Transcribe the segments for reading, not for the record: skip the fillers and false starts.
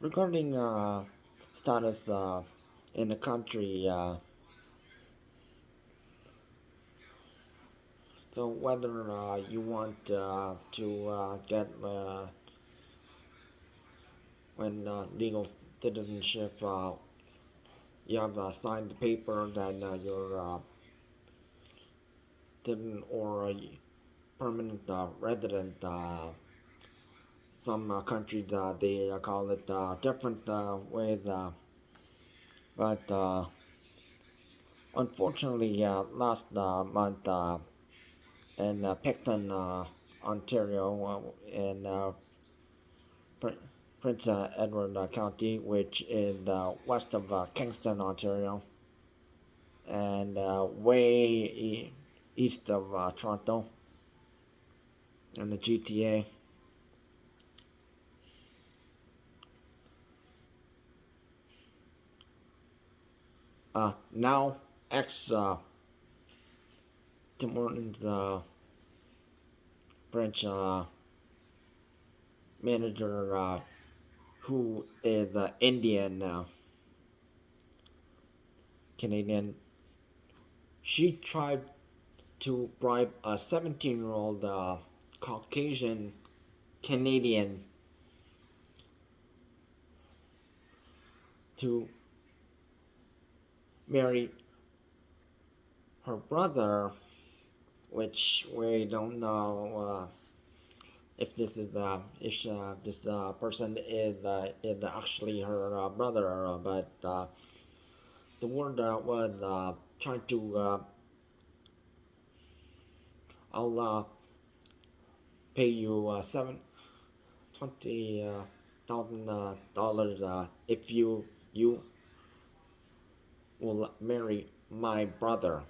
regarding status in the country. So whether you want to get when legal citizenship, you have signed the paper that you're citizen or permanent resident. Some countries they call it different ways, but unfortunately, last month in Picton, Ontario, in Pr- Prince Edward County, which is west of Kingston, Ontario, and east of Toronto and the GTA. Now, ex Tim Hortons French manager, who is Indian Canadian, she tried to bribe a 17-year-old Caucasian Canadian to marry her brother, which we don't know if this is if this person is actually her brother, but the word was trying to I'll pay you $20,000 if you will marry my brother,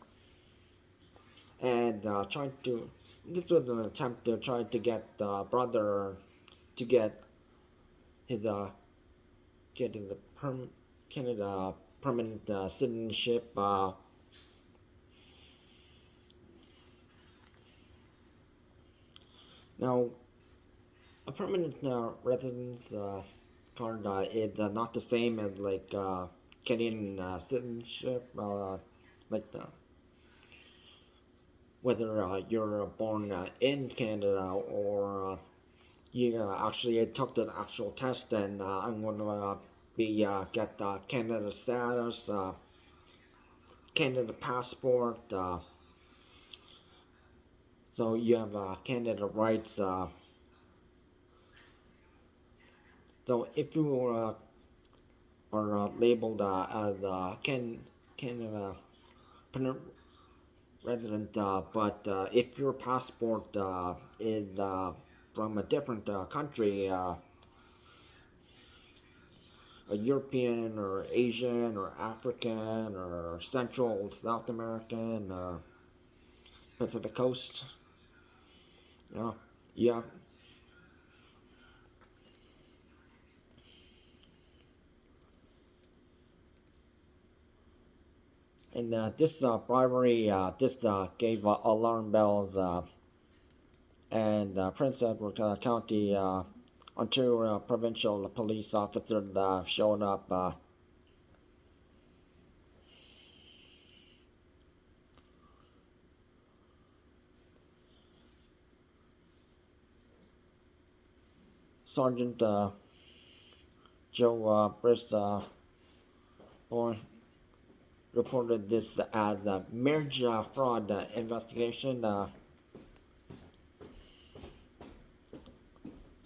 and trying to this was an attempt to try to get the brother to his uh, get his Canada permanent citizenship. Now, a permanent residence card is not the same as like Canadian citizenship, like whether you're born in Canada or you actually took the actual test and I'm going to be get Canada status, Canada passport. So you have Canada rights. So if you are labeled as Canada resident, but if your passport is from a different country, a European or Asian or African or Central South American or Pacific Coast, yeah, yeah. And this bribery, this gave alarm bells, and Prince Edward County, Ontario Provincial Police officer showed up. Sergeant Joe Brisebois reported this as a marriage fraud investigation.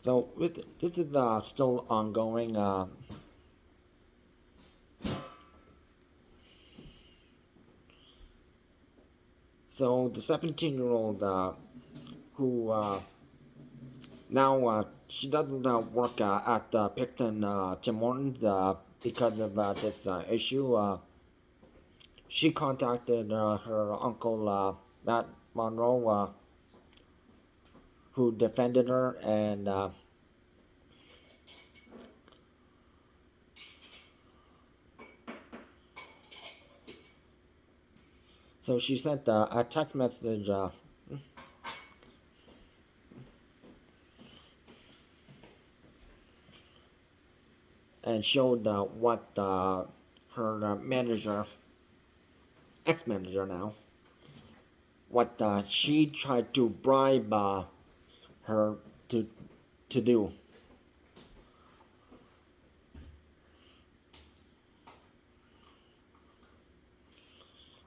So this is still ongoing. So the 17-year-old who now she doesn't work at Picton Tim Hortons because of this issue. She contacted her uncle Matt Monroe, who defended her, and so she sent a text message. and showed what her manager, ex-manager now, what she tried to bribe her to do.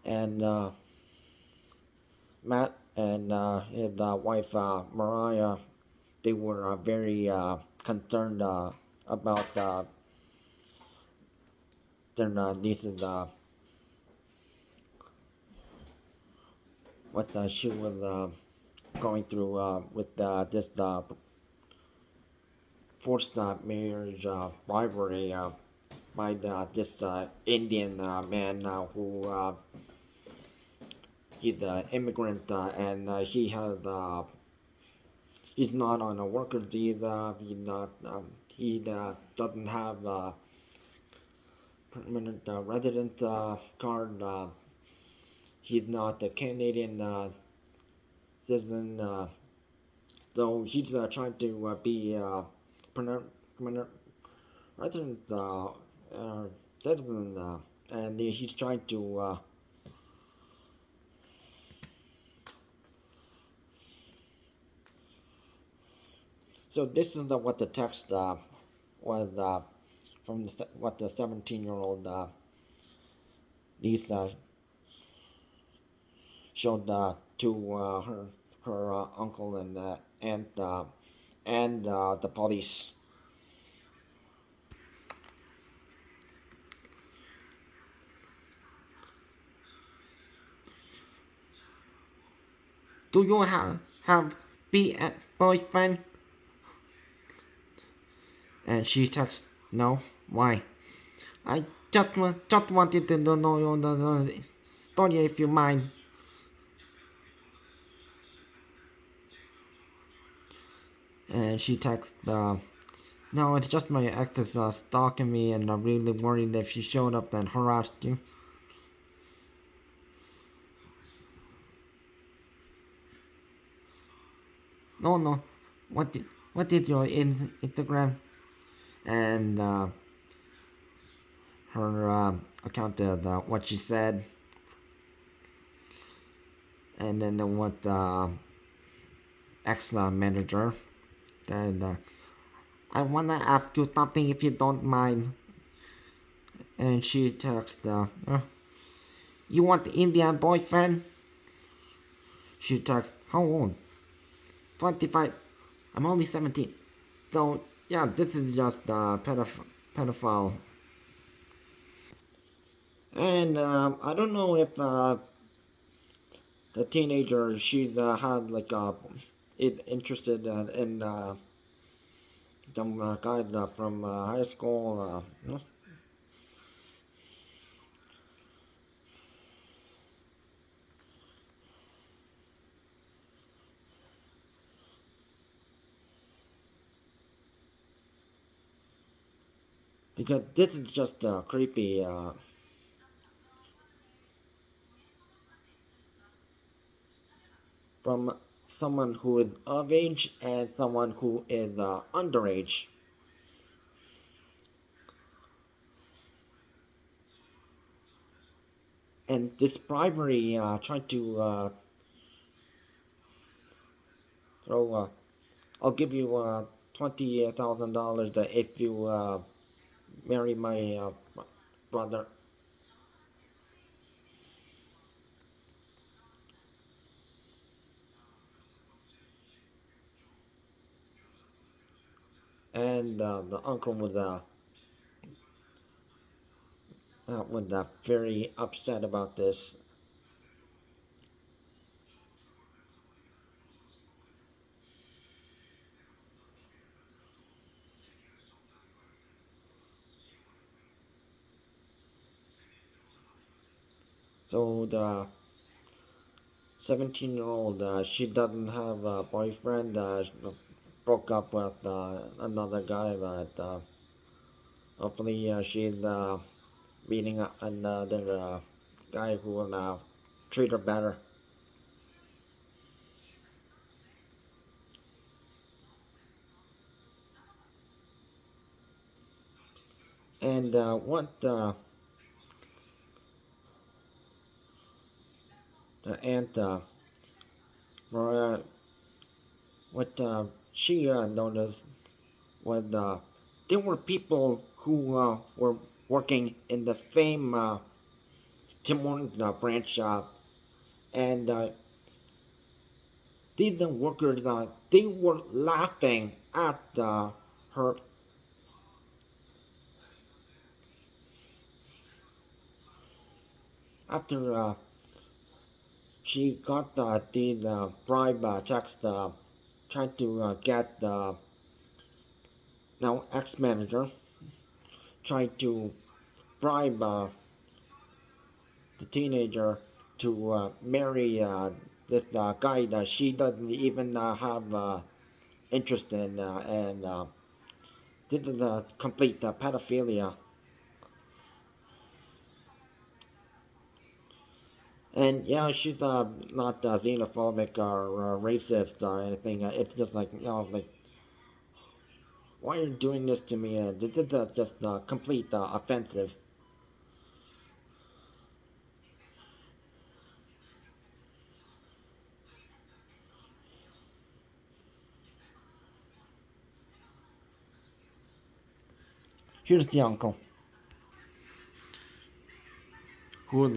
And Matt and his wife Mariah, they were very concerned about their niece's what she was going through with this forced marriage bribery by this Indian man who he's an immigrant and he's not on a worker visa. He doesn't have a permanent resident card. He's not a Canadian citizen. So he's trying to be permanent resident citizen, and he's trying to. So this is what the text was from what the 17-year-old Lisa showed to her uncle and aunt and the police. Do you have be a boyfriend? And she texts, no. Why? I just wanted to know your story if you mind. And she texts, no, it's just my ex is stalking me and I'm really worried if she showed up and harassed you. No, no. What did your Instagram? And her account is what she said. And then what ex manager. And I wanna ask you something if you don't mind. And she texts, you want the Indian boyfriend? She texts, how old? 25. I'm only 17. So, yeah, this is just pedophile. And I don't know if the teenager, she's had like interested in some guys from high school. Because this is just creepy. From someone who is of age and someone who is underage. And this bribery tried to throw. I'll give you $20,000 if you marry my brother. And the uncle was very upset about this. So the 17-year-old, she doesn't have a boyfriend. Broke up with another guy, but hopefully she's meeting another guy who will treat her better. And what the aunt Mariah, what she noticed was there were people who were working in the same Tim Hortons branch, and these workers they were laughing at her after she got the bribe text trying to get the now ex-manager trying to bribe the teenager to marry this guy that she doesn't even have interest in, and this is complete pedophilia. And yeah, she's not xenophobic or racist or anything. It's just like, like, why are you doing this to me? This is just complete offensive. Here's the uncle who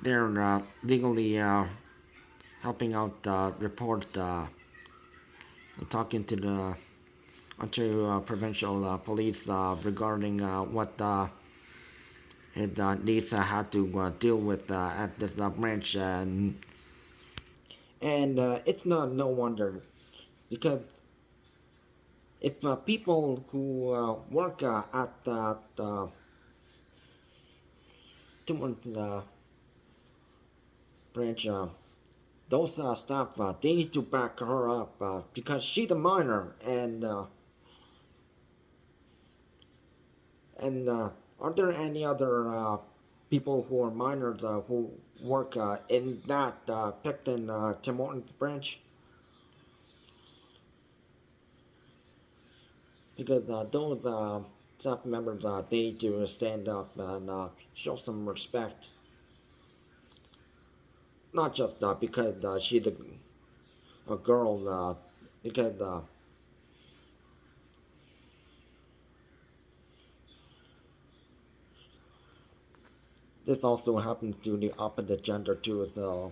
they're legally helping out report talking to the Ontario Provincial Police regarding what his niece had to deal with at this branch, and it's not no wonder because if people who work at that different branch, those staff they need to back her up because she's a minor, and are there any other people who are minors who work in that Picton Tim Hortons branch? Because those staff members they need to stand up and show some respect, not just because she's a girl, because this also happens to the opposite gender too.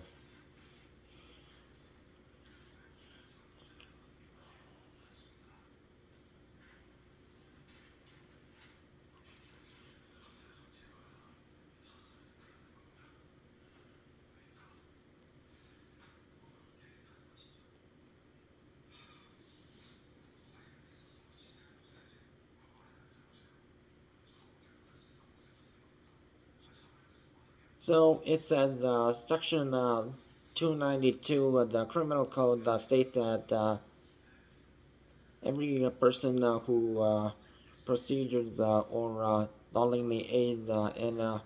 So it says section 292 of the criminal code states that every person who procedures or knowingly aids in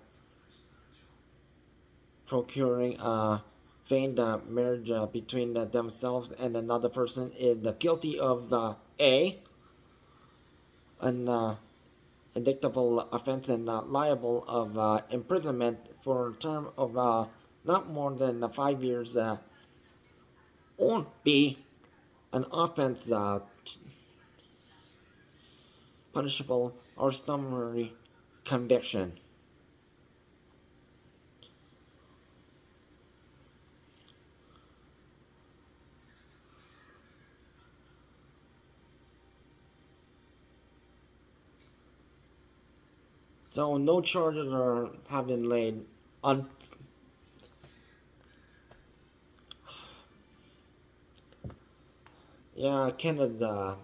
procuring a feigned marriage between themselves and another person is guilty of A, an indictable offense and liable of imprisonment for a term of not more than 5 years, or B, an offense punishable or summary conviction. So no charges are have been laid on. Yeah, Canada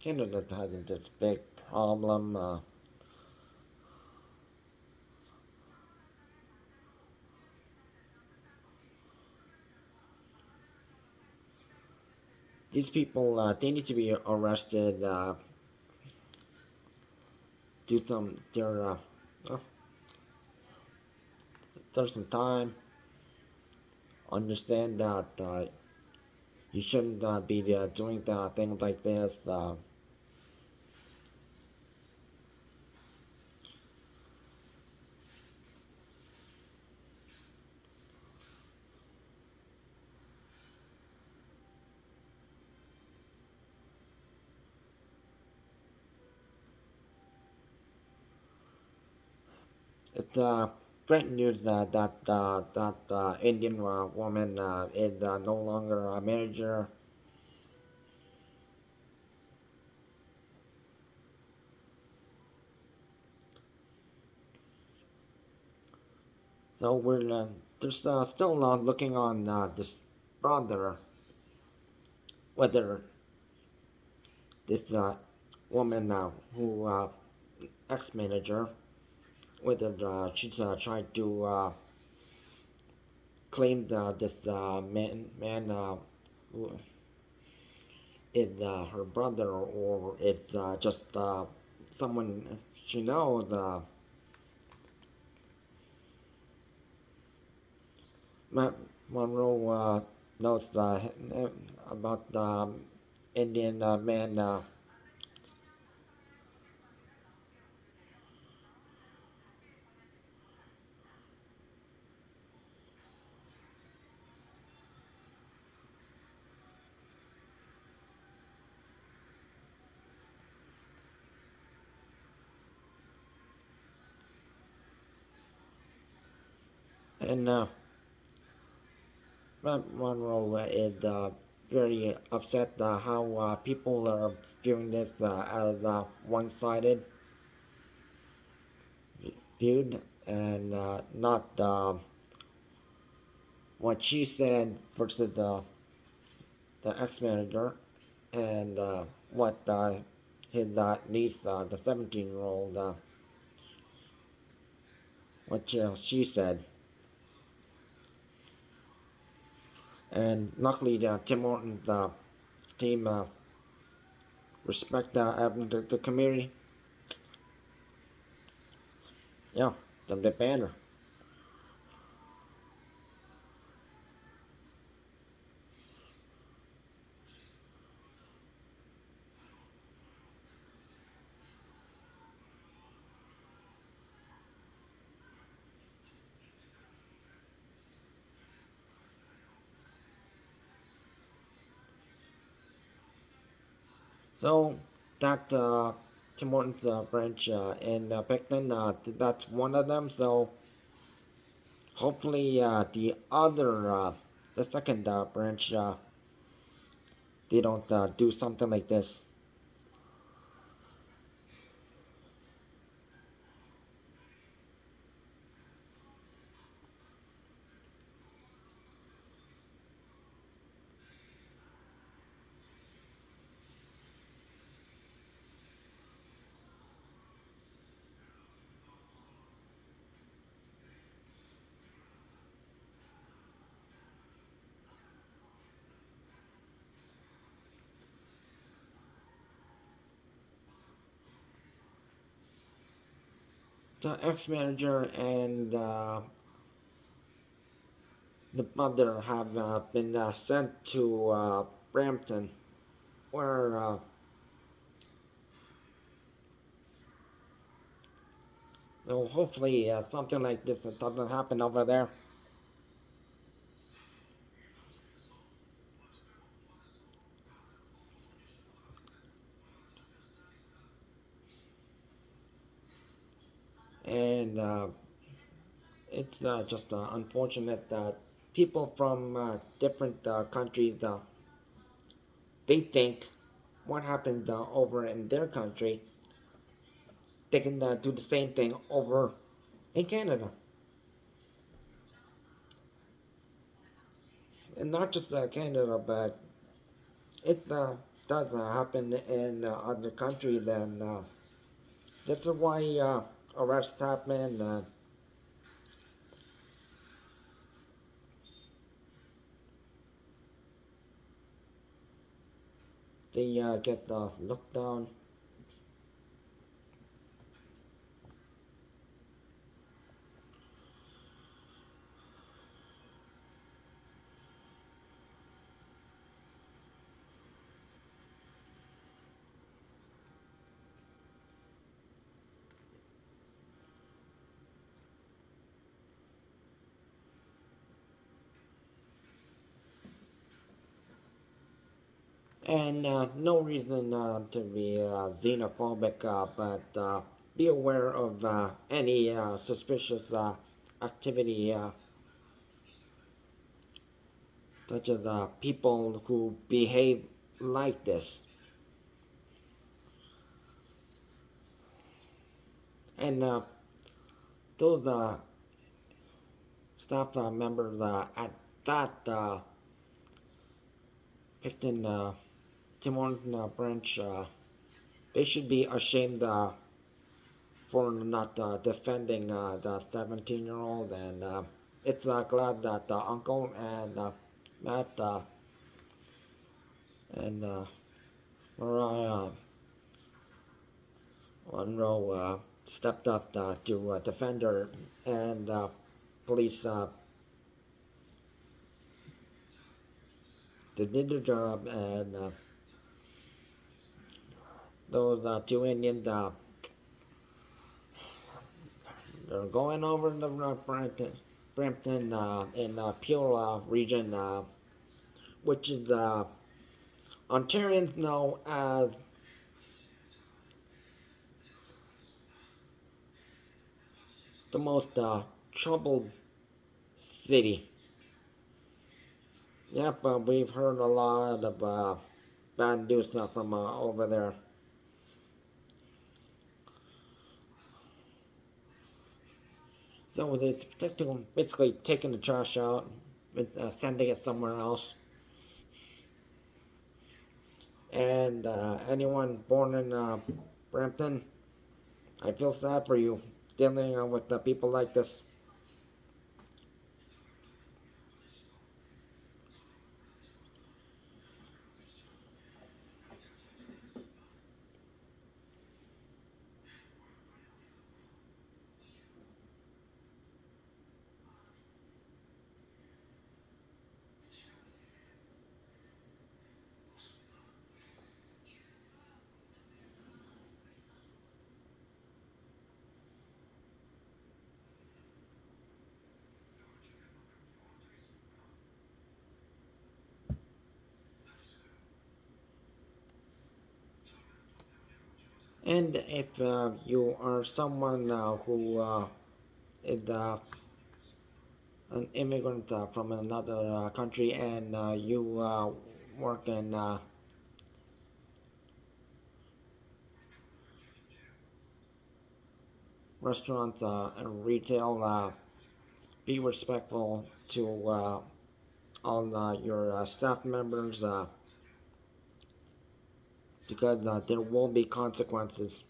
has this big problem. These people they need to be arrested. Do some uh, there's some time. Understand that you shouldn't be doing things like this. It's great news that Indian woman is no longer a manager. So we're there's still looking on this brother whether this woman who ex-manager whether she's trying to claim this man who is her brother or it's just someone she knows. Matt Monroe knows about the Indian man, and Matt Monroe is very upset how people are viewing this as one-sided viewed and not what she said versus the ex-manager and what his niece, the 17-year-old, what she said. And luckily, Tim Hortons team respect the community. Yeah, the banner. So that Tim Hortons branch in Picton, that's one of them. So hopefully the second branch, they don't do something like this. The ex-manager and the mother have been sent to Brampton, where so hopefully something like this doesn't happen over there. And it's just unfortunate that people from different countries they think what happened over in their country they can do the same thing over in Canada, and not just Canada, but it does happen in other countries. And that's why arrests happen. They get looked down. And no reason to be xenophobic, but be aware of any suspicious activity, such as people who behave like this. And those staff members at that Picton Tim Hortons branch, they should be ashamed for not defending the 17-year-old. And it's glad that Uncle and Matt and Mariah Monroe stepped up to defend her, and police did their job. And those two Indians, they're going over the Brampton in Peel region, which is Ontarians know as the most troubled city. Yep, we've heard a lot of bad news from over there. So it's basically taking the trash out and sending it somewhere else. And anyone born in Brampton, I feel sad for you dealing with people like this. And if you are someone who is an immigrant from another country, and you work in restaurants and retail, be respectful to all your staff members because there will be consequences.